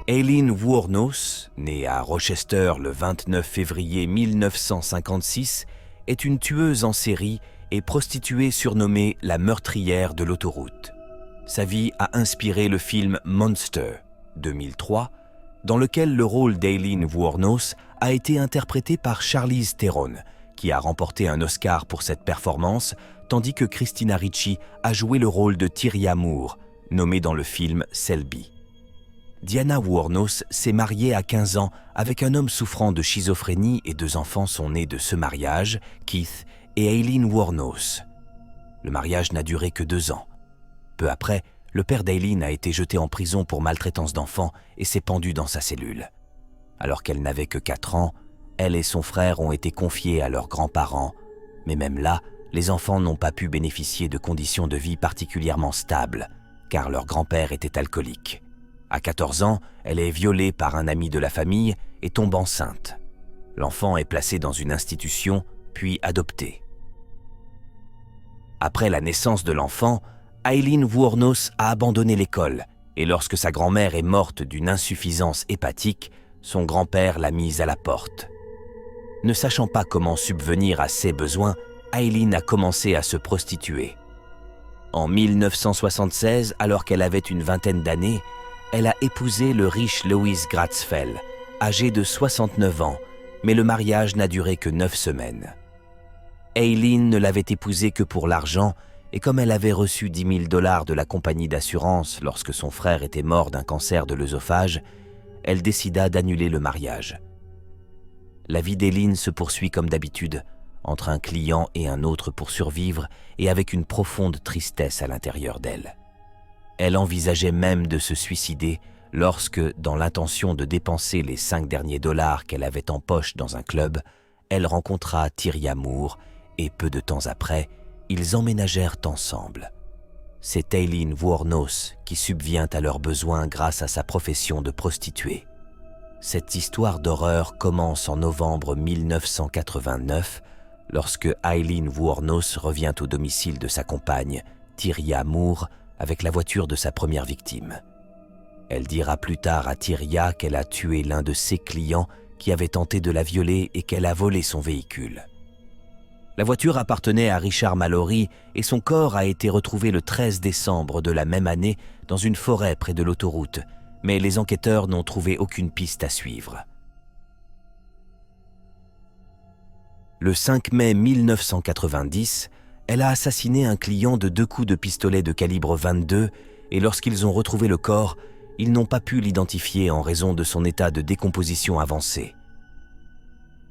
Aileen Wuornos, née à Rochester le 29 février 1956, est une tueuse en série et prostituée surnommée la meurtrière de l'autoroute. Sa vie a inspiré le film Monster, 2003, dans lequel le rôle d'Aileen Wuornos a été interprété par Charlize Theron, qui a remporté un Oscar pour cette performance, tandis que Christina Ricci a joué le rôle de Tyria Moore, nommée dans le film Selby. Diana Wuornos s'est mariée à 15 ans avec un homme souffrant de schizophrénie et 2 enfants sont nés de ce mariage, Keith et Aileen Wuornos. Le mariage n'a duré que 2 ans. Peu après, le père d'Aileen a été jeté en prison pour maltraitance d'enfants et s'est pendu dans sa cellule. Alors qu'elle n'avait que 4 ans, elle et son frère ont été confiés à leurs grands-parents, mais même là, les enfants n'ont pas pu bénéficier de conditions de vie particulièrement stables, car leur grand-père était alcoolique. À 14 ans, elle est violée par un ami de la famille et tombe enceinte. L'enfant est placé dans une institution, puis adopté. Après la naissance de l'enfant, Aileen Wuornos a abandonné l'école et lorsque sa grand-mère est morte d'une insuffisance hépatique, son grand-père l'a mise à la porte. Ne sachant pas comment subvenir à ses besoins, Aileen a commencé à se prostituer. En 1976, alors qu'elle avait une vingtaine d'années, elle a épousé le riche Louis Gratzfeld, âgé de 69 ans, mais le mariage n'a duré que 9 semaines. Aileen ne l'avait épousé que pour l'argent, et comme elle avait reçu $10 000 de la compagnie d'assurance lorsque son frère était mort d'un cancer de l'œsophage, elle décida d'annuler le mariage. La vie d'Aileen se poursuit comme d'habitude, entre un client et un autre pour survivre et avec une profonde tristesse à l'intérieur d'elle. Elle envisageait même de se suicider lorsque, dans l'intention de dépenser les 5 derniers dollars qu'elle avait en poche dans un club, elle rencontra Tyria Moore et peu de temps après, ils emménagèrent ensemble. C'est Aileen Wuornos qui subvient à leurs besoins grâce à sa profession de prostituée. Cette histoire d'horreur commence en novembre 1989, lorsque Aileen Wuornos revient au domicile de sa compagne, Tyria Moore, avec la voiture de sa première victime. Elle dira plus tard à Tyria qu'elle a tué l'un de ses clients qui avait tenté de la violer et qu'elle a volé son véhicule. La voiture appartenait à Richard Mallory et son corps a été retrouvé le 13 décembre de la même année dans une forêt près de l'autoroute, mais les enquêteurs n'ont trouvé aucune piste à suivre. Le 5 mai 1990, elle a assassiné un client de 2 coups de pistolet de calibre 22 et lorsqu'ils ont retrouvé le corps, ils n'ont pas pu l'identifier en raison de son état de décomposition avancé.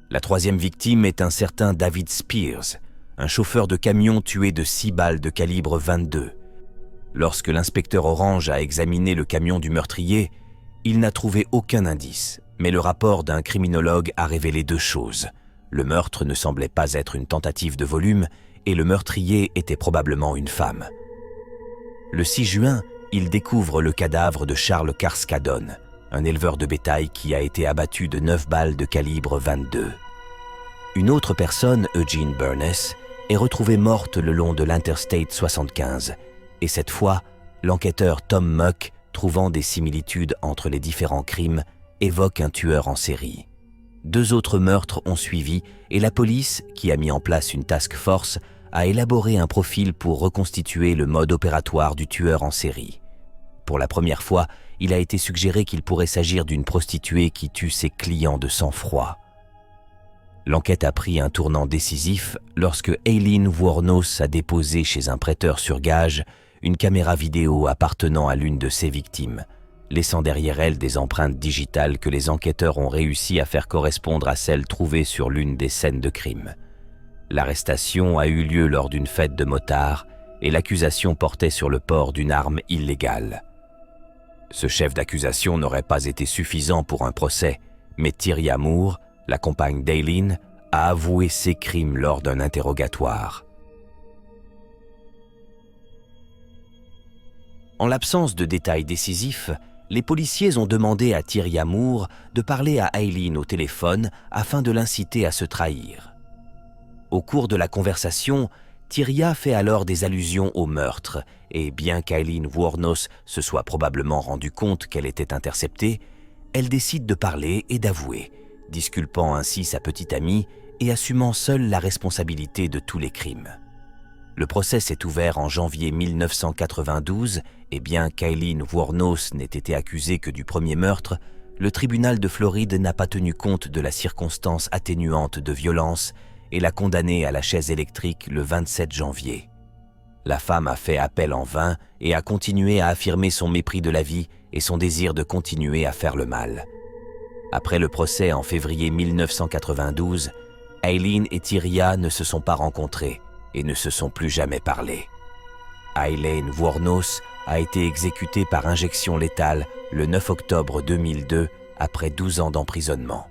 La 3e victime est un certain David Spears, un chauffeur de camion tué de 6 balles de calibre 22. Lorsque l'inspecteur Orange a examiné le camion du meurtrier, il n'a trouvé aucun indice, mais le rapport d'un criminologue a révélé 2 choses. Le meurtre ne semblait pas être une tentative de volume et le meurtrier était probablement une femme. Le 6 juin, il découvre le cadavre de Charles Carskadon, un éleveur de bétail qui a été abattu de 9 balles de calibre 22. Une autre personne, Eugene Burness, est retrouvée morte le long de l'Interstate 75, et cette fois, l'enquêteur Tom Muck, trouvant des similitudes entre les différents crimes, évoque un tueur en série. 2 autres meurtres ont suivi et la police, qui a mis en place une task force, a élaboré un profil pour reconstituer le mode opératoire du tueur en série. Pour la première fois, il a été suggéré qu'il pourrait s'agir d'une prostituée qui tue ses clients de sang-froid. L'enquête a pris un tournant décisif lorsque Aileen Wuornos a déposé chez un prêteur sur gage une caméra vidéo appartenant à l'une de ses victimes, laissant derrière elle des empreintes digitales que les enquêteurs ont réussi à faire correspondre à celles trouvées sur l'une des scènes de crime. L'arrestation a eu lieu lors d'une fête de motards et l'accusation portait sur le port d'une arme illégale. Ce chef d'accusation n'aurait pas été suffisant pour un procès, mais Tyria Moore, la compagne d'Aileen, a avoué ses crimes lors d'un interrogatoire. En l'absence de détails décisifs, les policiers ont demandé à Tyria Moore de parler à Aileen au téléphone afin de l'inciter à se trahir. Au cours de la conversation, Tyria fait alors des allusions au meurtre et bien qu'Aileen Wuornos se soit probablement rendu compte qu'elle était interceptée, elle décide de parler et d'avouer, disculpant ainsi sa petite amie et assumant seule la responsabilité de tous les crimes. Le procès s'est ouvert en janvier 1992 et bien qu'Aileen Wuornos n'ait été accusée que du premier meurtre, le tribunal de Floride n'a pas tenu compte de la circonstance atténuante de violence et l'a condamnée à la chaise électrique le 27 janvier. La femme a fait appel en vain et a continué à affirmer son mépris de la vie et son désir de continuer à faire le mal. Après le procès en février 1992, Aileen et Tyria ne se sont pas rencontrés et ne se sont plus jamais parlé. Aileen Wuornos a été exécutée par injection létale le 9 octobre 2002 après 12 ans d'emprisonnement.